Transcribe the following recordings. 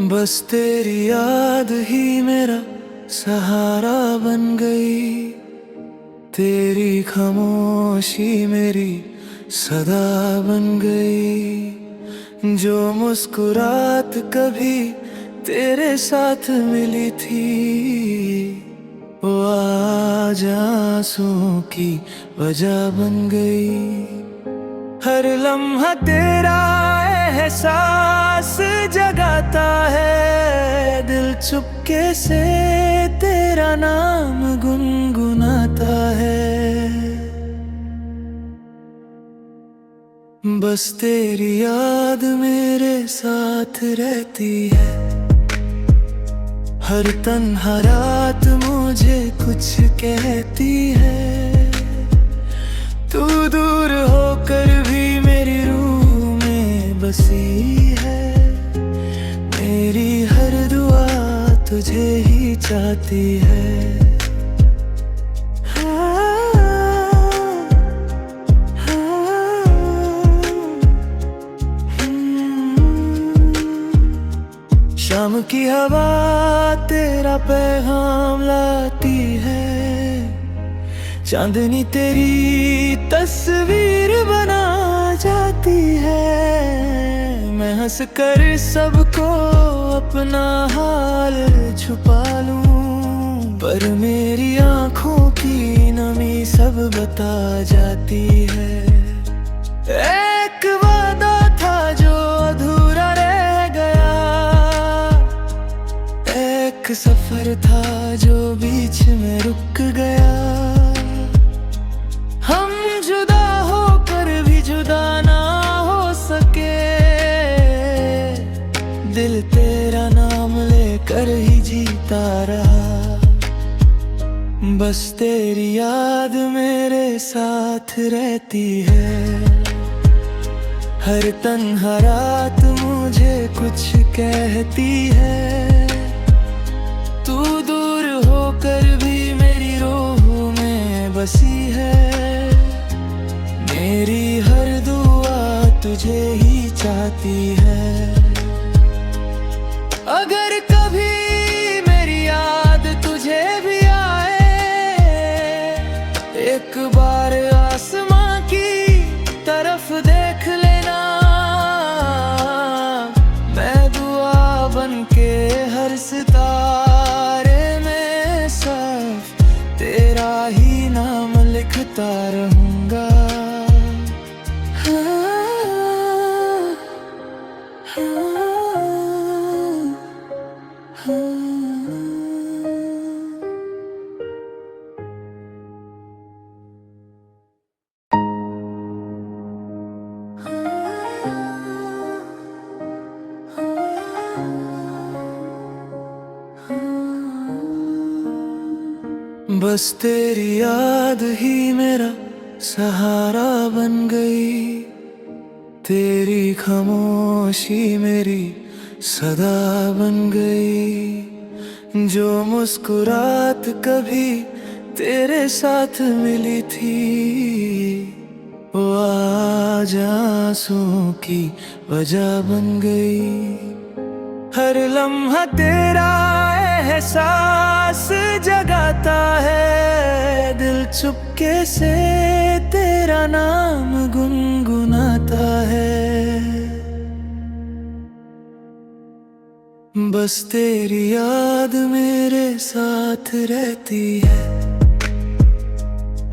बस तेरी याद ही मेरा सहारा बन गई। तेरी खामोशी मेरी सदा बन गई। जो मुस्कुरात कभी तेरे साथ मिली थी, वो आज आंसुओं की वजह बन गई। हर लम्हा तेरा एहसास जगाता है, दिल चुपके से तेरा नाम गुनगुनाता है। बस तेरी याद मेरे साथ रहती है, हर तन्हा रात मुझे कुछ कहती है। तू दूर होकर भी मेरी रूह में बसी है, मेरी हर दुआ तुझे ही चाहती है। शाम की हवा तेरा पैगाम लाती है, चांदनी तेरी तस्वीर बना जाती है। मैं हंस कर सबको अपना हाल छुपा लूं, पर मेरी आंखों की नमी सब बता जाती है। एक वादा था जो अधूरा रह गया, एक सफर था जो बीच में रुक गया। हम जुदा होकर भी जुदा ना हो सके, दिल तेरा नाम लेकर ही जीता रहा। बस तेरी याद मेरे साथ रहती है, हर तन्हा रात मुझे कुछ कहती है। तू दूर होकर भी मेरी रूह में बसी है, मेरी हर दुआ तुझे ही चाहती है। अगर कभी मेरी याद तुझे भी आए, एक बार आसमां की तरफ देख लेना। मैं दुआ बन के हर सितारे में सिर्फ तेरा ही नाम लिखता रहूंगा। बस तेरी याद ही मेरा सहारा बन गई। तेरी खामोशी मेरी सदा बन गई। जो मुस्कुरात कभी तेरे साथ मिली थी, वो आज आंसुओं की वजह बन गई। हर लम्हा तेरा एहसास जगाता है, दिल चुपके से तेरा नाम गुनगुनाता है। बस तेरी याद मेरे साथ रहती है,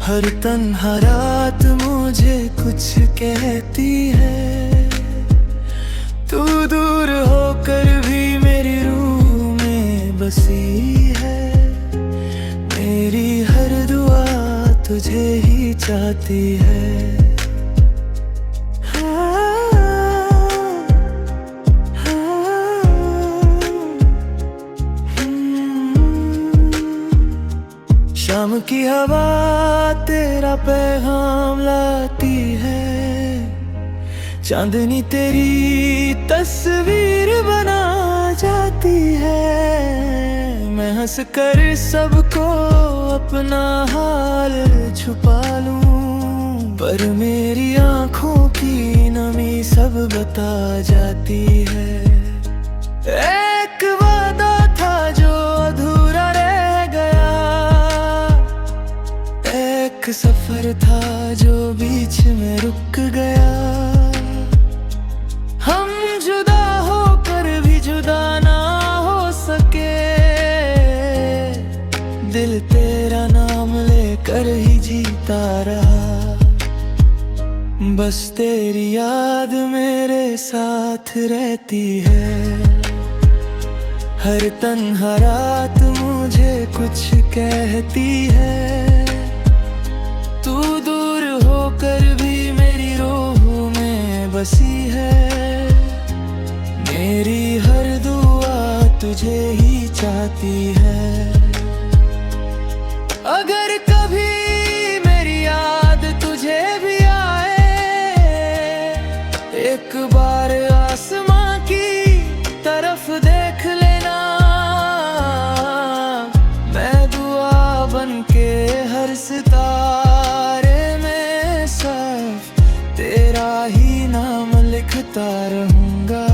हर तन्हा रात मुझे कुछ कहती है। तू दूर होकर भी मेरी रूह में बसी है, मेरी हर दुआ तुझे ही चाहती है। शाम की हवा तेरा पैगाम लाती है, चांदनी तेरी तस्वीर बना जाती है। मैं हंस कर सबको अपना हाल छुपा लूं, पर मेरी आंखों की नमी सब बता जाती है। एक एक सफर था जो बीच में रुक गया। हम जुदा होकर भी जुदा ना हो सके। दिल तेरा नाम लेकर ही जीता रहा। बस तेरी याद मेरे साथ रहती है। हर तन्हा रात मुझे कुछ कहती है। तू दूर होकर भी मेरी रूह में बसी है। मेरी हर दुआ तुझे ही चाहती है। अगर कभी मेरी याद तुझे भी आए, एक बार आसमां की तरफ देख लेना। मैं दुआ बनके हर सितारे में सिर्फ तेरा ही नाम लिखता रहूंगा।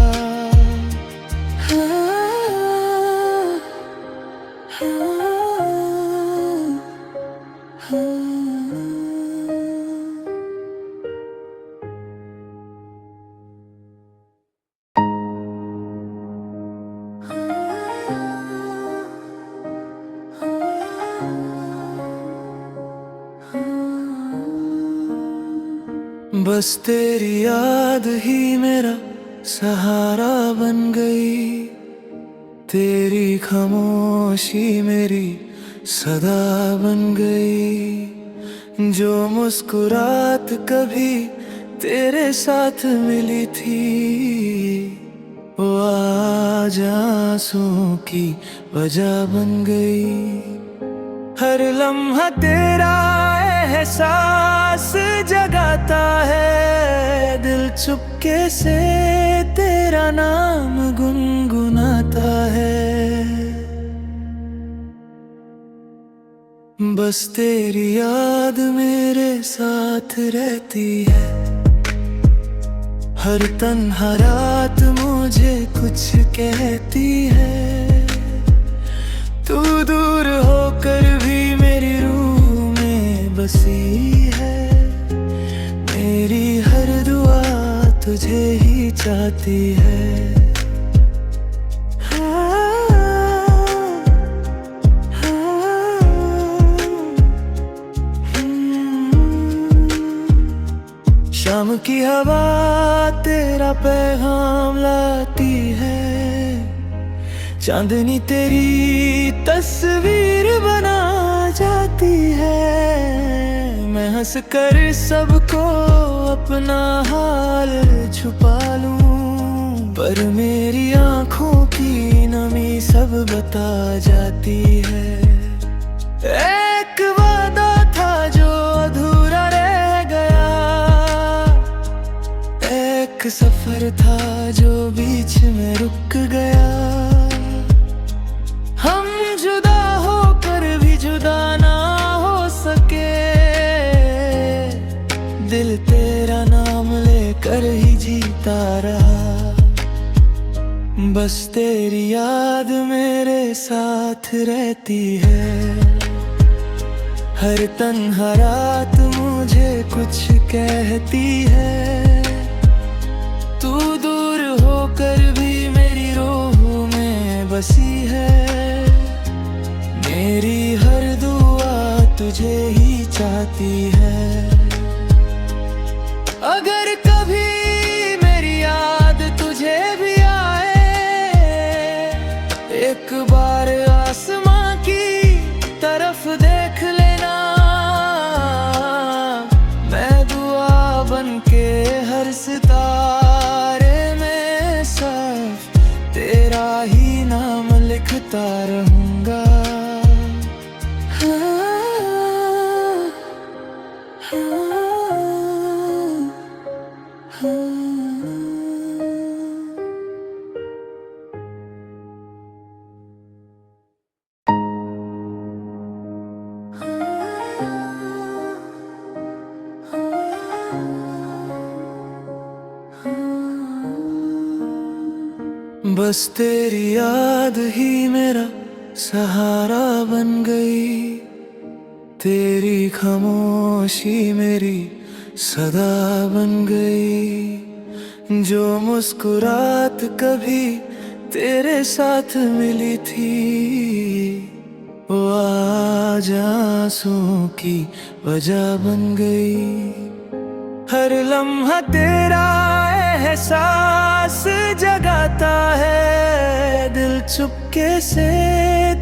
बस तेरी याद ही मेरा सहारा बन गई। तेरी खामोशी मेरी सदा बन गई। जो मुस्कुरात कभी तेरे साथ मिली थी, वो आज आंसुओं की वजह बन गई। हर लम्हा तेरा एहसास जगाता है। दिल चुपके से तेरा नाम गुनगुनाता है। बस तेरी याद मेरे साथ रहती है। हर तन्हा रात मुझे कुछ कहती है। तू दूर होकर भी मेरी रूह में बसी है। मेरी हर दुआ तुझे ही चाहती है। शाम की हवा तेरा पैगाम लाती है। चांदनी तेरी तस्वीर बना जाती है। मैं हंस कर सबको अपना हाल छुपा लूं, पर मेरी आंखों की नमी सब बता जाती है। एक वादा था जो अधूरा रह गया। एक सफर था जो बीच में रुक गया। हम जुदा होकर भी जुदा ना हो सके। दिल तेरा नाम लेकर ही जीता रहा। बस तेरी याद मेरे साथ रहती है। हर तन्हा रात मुझे कुछ कहती है। तू दूर होकर भी मेरी रूह में बसी है। मेरी हर दुआ तुझे ही चाहती है। अगर कभी मेरी याद तुझे भी आए, एक बार आसमां की तरफ देख लेना। मैं दुआ बनके हर सितारे में सिर्फ तेरा ही नाम लिखता रहूंगा। बस तेरी याद ही मेरा सहारा बन गई। तेरी खामोशी मेरी सदा बन गई। जो मुस्कुरात कभी तेरे साथ मिली थी, वो आज आंसुओं की वजह बन गई। हर लम्हा तेरा एहसास जगाता है, दिल चुपके से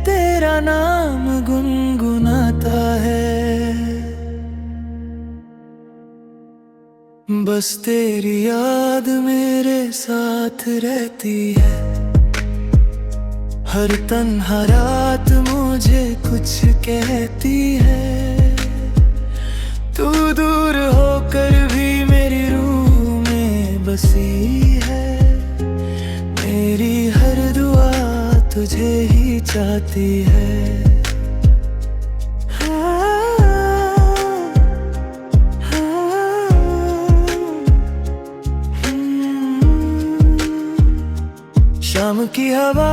तेरा नाम गुनगुनाता है। बस तेरी याद मेरे साथ रहती है, हर तन्हा रात मुझे कुछ कहती है। तू दूर होकर भी मेरी रूह में बसी है, मेरी हर दुआ तुझे ही चाहती है। शाम की हवा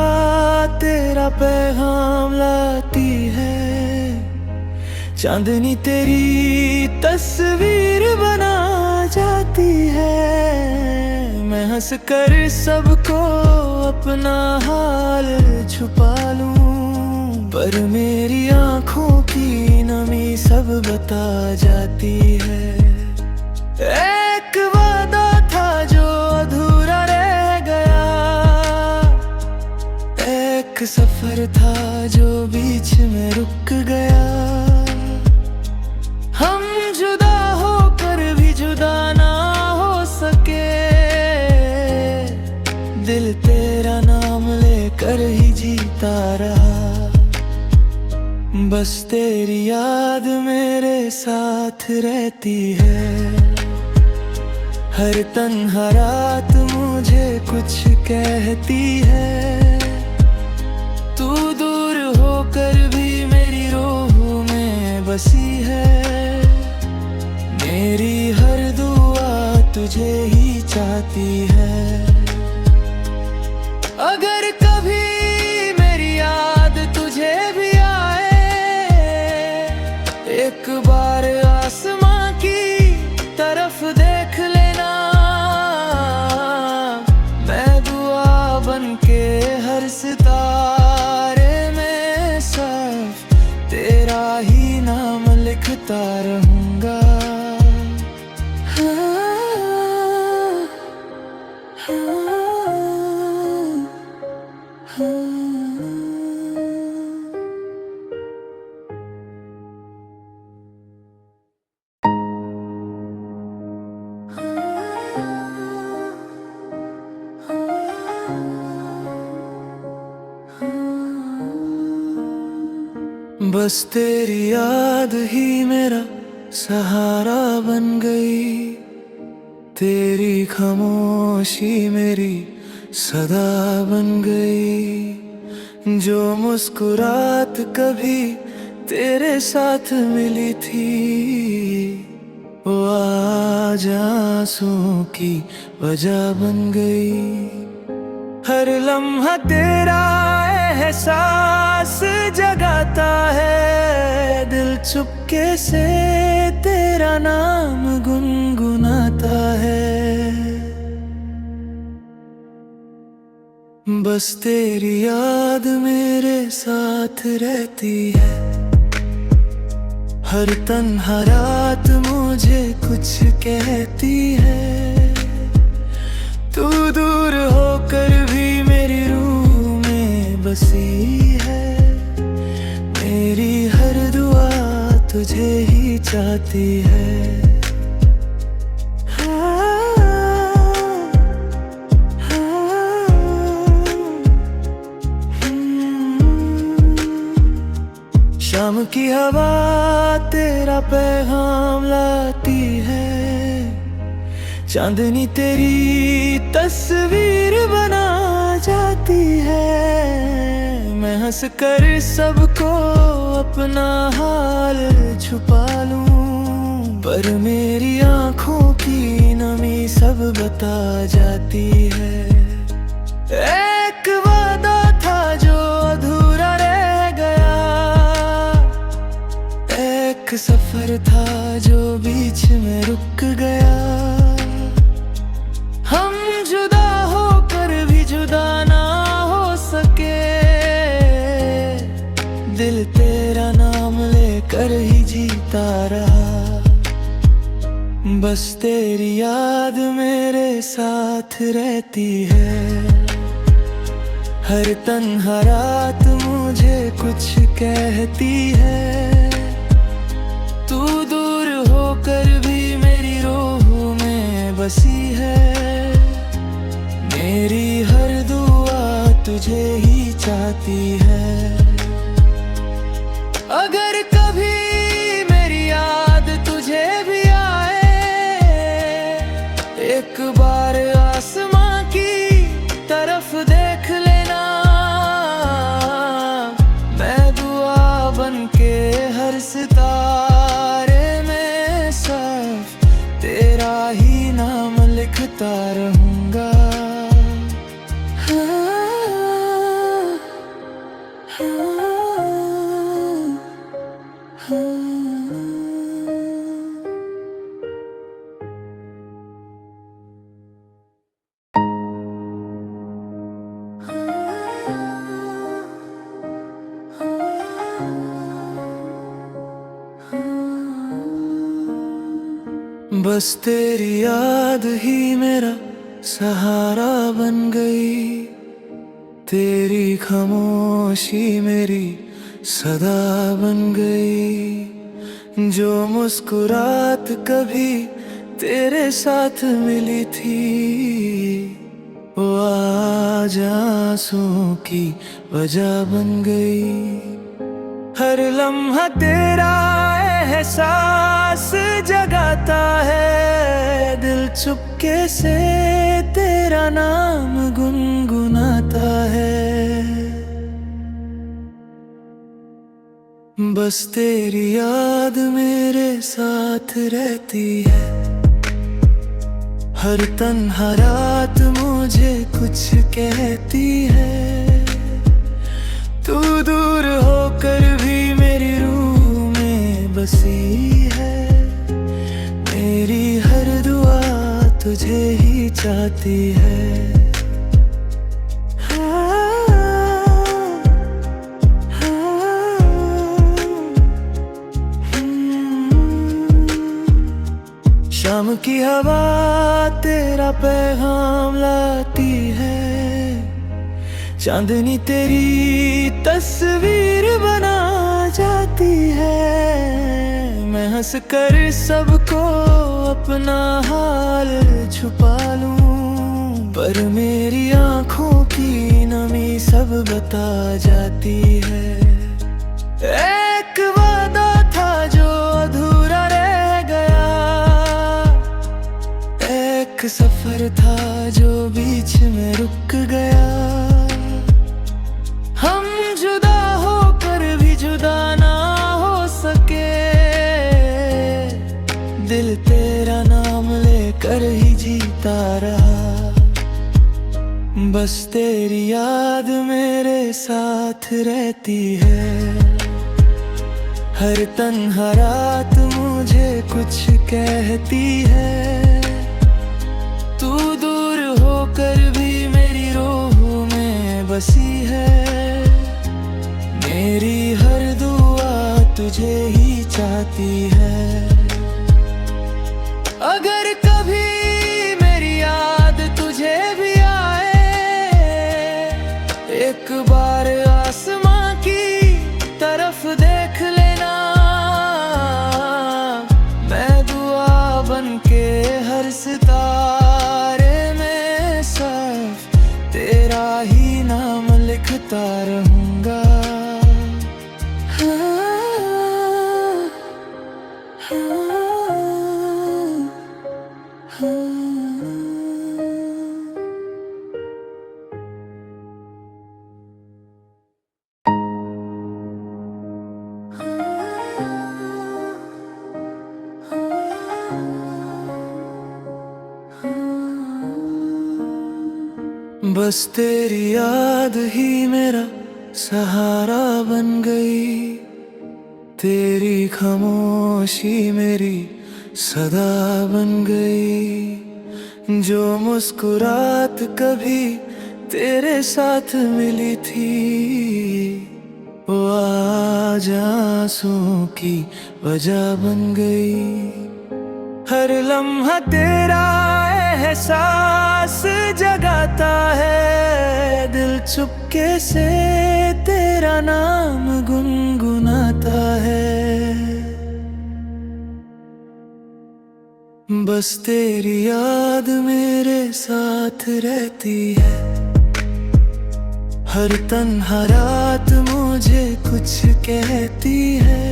तेरा पैगाम लाती है, चांदनी तेरी तस्वीर बना जाती है। मैं हंस कर सबको अपना हाल छुपा लूं, पर मेरी आंखों की नमी सब बता जाती है। एक वादा था जो अधूरा रह गया, एक सफर था जो बीच में रुक गया। हम जुदा होकर भी जुदा ना हो सके, दिल तेरा नाम लेकर ही जीता रहा। बस तेरी याद मेरे साथ रहती है, हर तन्हा रात मुझे कुछ कहती है। तू दूर होकर भी मेरी रूह में बसी है, मेरी हर दुआ तुझे ही चाहती है। अगर कभी मेरी याद तुझे भी आए, एक बार आसमां की तरफ देख लेना। मैं दुआ बनके हर सितारे में सिर्फ तेरा ही नाम लिखता रहूंगा। बस तेरी याद ही मेरा सहारा बन गई, तेरी खामोशी मेरी सदा बन गई। जो मुस्कुरात कभी तेरे साथ मिली थी, वो आज आंसुओं की वजह बन गई। हर लम्हा तेरा एहसास जगाता है, दिल चुपके से तेरा नाम गुनगुनाता है। बस तेरी याद मेरे साथ रहती है, हर तन्हा रात मुझे कुछ कहती है। तू दूर होकर भी मेरी रूह में बसी है, मेरी हर दुआ तुझे ही चाहती है। शाम की हवा तेरा पैगाम लाती है, चांदनी तेरी तस्वीर बना जाती है। मैं हंस कर सबको अपना हाल छुपा लूं, पर मेरी आंखों की नमी सब बता जाती है। एक वादा था जो अधूरा रह गया, एक सफर था जो बीच में रुक गया। हम जुदा होकर भी जुदा ना हो सके। दिल तेरा नाम लेकर ही जीता रहा। बस तेरी याद मेरे साथ रहती है। हर तन्हा रात मुझे कुछ कहती है। तू दूर होकर भी मेरी रूह में बसी है। मेरी हर दुआ तुझे ही चाहती है। अगर कभी मेरी याद तुझे भी आए, एक बार आसमां की तरफ देख लेना। मैं दुआ बनके हर सितारे में सिर्फ तेरा ही नाम लिखता रहूंगा। बस तेरी याद ही मेरा सहारा बन गई। तेरी खामोशी मेरी सदा बन गई। जो मुस्कुरात कभी तेरे साथ मिली थी, वो आज आंसुओं की वजह बन गई। हर लम्हा तेरा एहसास जगाता है। दिल चुपके से तेरा नाम गुनगुनाता है। बस तेरी याद मेरे साथ रहती है। हर तन्हा रात मुझे कुछ कहती है। तू दूर होकर भी मेरी रूह में बसी है। मेरी हर दुआ तुझे ही चाहती है। शाम की हवा तेरा पैगाम लाती है। चांदनी तेरी तस्वीर बना जाती है। मैं हंस कर सबको अपना हाल छुपा लूं, पर मेरी आंखों की नमी सब बता जाती है। एक वादा था जो अधूरा रह गया। एक सफर था जो बीच में रुक गया। हम जुदा होकर भी जुदा ना हो सके। दिल तेरा नाम लेकर ही जीता रहा। बस तेरी याद मेरे साथ रहती है। हर तन्हा रात मुझे कुछ कहती है। तू दूर होकर भी मेरी रूह में बसी है। मेरी हर दुआ तुझे ही चाहती है। अगर कभी मेरी याद तुझे भी आए, एक बार आसमां की तरफ देख लेना। मैं दुआ बनके हर सितारे में सिर्फ तेरा ही नाम लिखता रहूंगा। बस तेरी याद ही मेरा सहारा बन गई। तेरी खामोशी मेरी सदा बन गई। जो मुस्कुरात कभी तेरे साथ मिली थी, वो आज आंसुओं की वजह बन गई। हर लम्हा तेरा एहसास जगाता है, दिल चुपके से तेरा नाम गुनगुनाता है। बस तेरी याद मेरे साथ रहती है, हर तन्हा रात मुझे कुछ कहती है।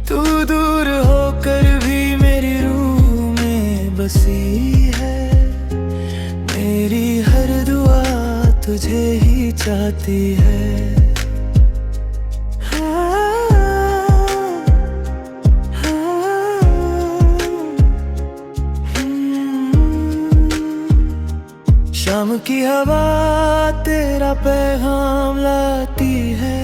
तू दूर होकर भी मेरी रूह में बसी है, मेरी हर दुआ तुझे ही चाहती है। शाम की हवा तेरा पैगाम लाती है,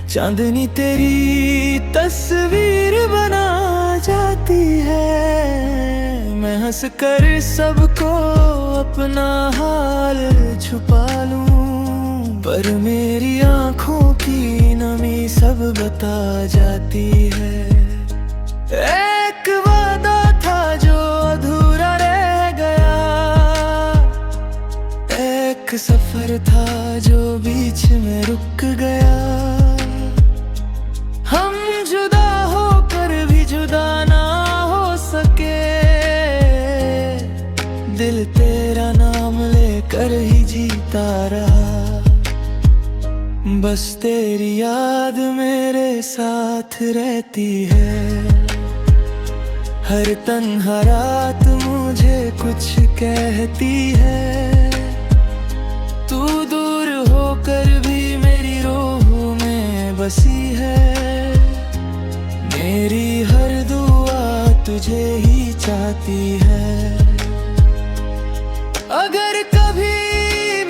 चांदनी तेरी तस्वीर बना जाती है। मैं हंस कर सबको अपना हाल छुपा लूं, पर मेरी आंखों की नमी सब बता जाती है। एक वादा था जो अधूरा रह गया, एक सफर था जो बीच में रुक गया। हम जुदा होकर भी जुदा ना हो सके, दिल तेरा नाम लेकर ही जीता रहा। बस तेरी याद मेरे साथ रहती है, हर तन्हा रात मुझे कुछ कहती है। तू दूर होकर भी मेरी रूह में बसी है, मेरी हर दुआ तुझे ही चाहती है। अगर कभी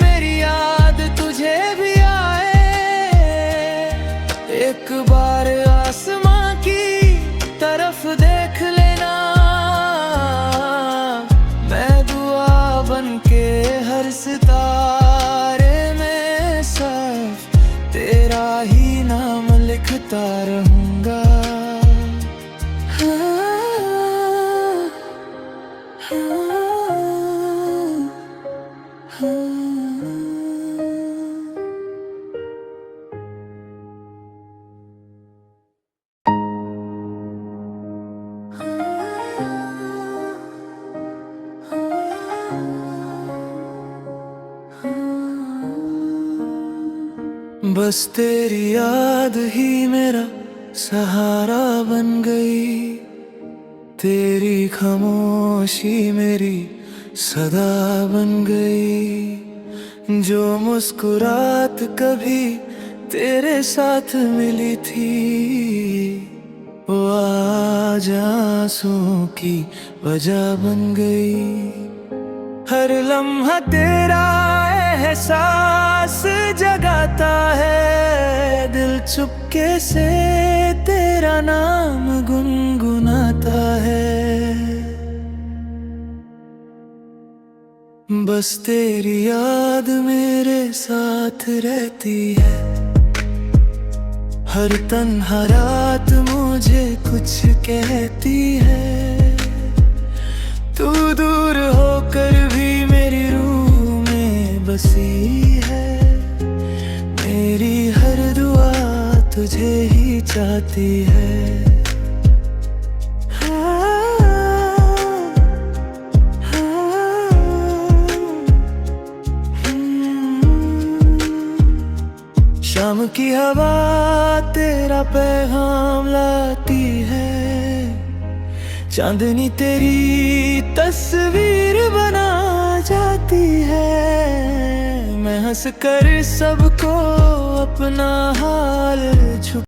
मेरी याद तुझे भी आए, एक बार आसमां की तरफ देख लेना। मैं दुआ बनके हर सितारे में सिर्फ तेरा ही नाम लिखता रहूंगा। बस तेरी याद ही मेरा सहारा बन गई, तेरी खामोशी मेरी सदा बन गई। जो मुस्कुरात कभी तेरे साथ मिली थी, वो आज आंसुओं की वजह बन गई। हर लम्हा तेरा एहसास जगाता है, दिल चुपके से तेरा नाम गुनगुनाता है। बस तेरी याद मेरे साथ रहती है, हर तन्हा रात मुझे कुछ कहती है। तू दूर होकर भी मेरी रूह में बसी है, मेरी हर दुआ तुझे ही चाहती है। शाम की हवा तेरा पैगाम लाती है, चांदनी तेरी तस्वीर बना जाती है। मैं हंस कर सबको अपना हाल छुपा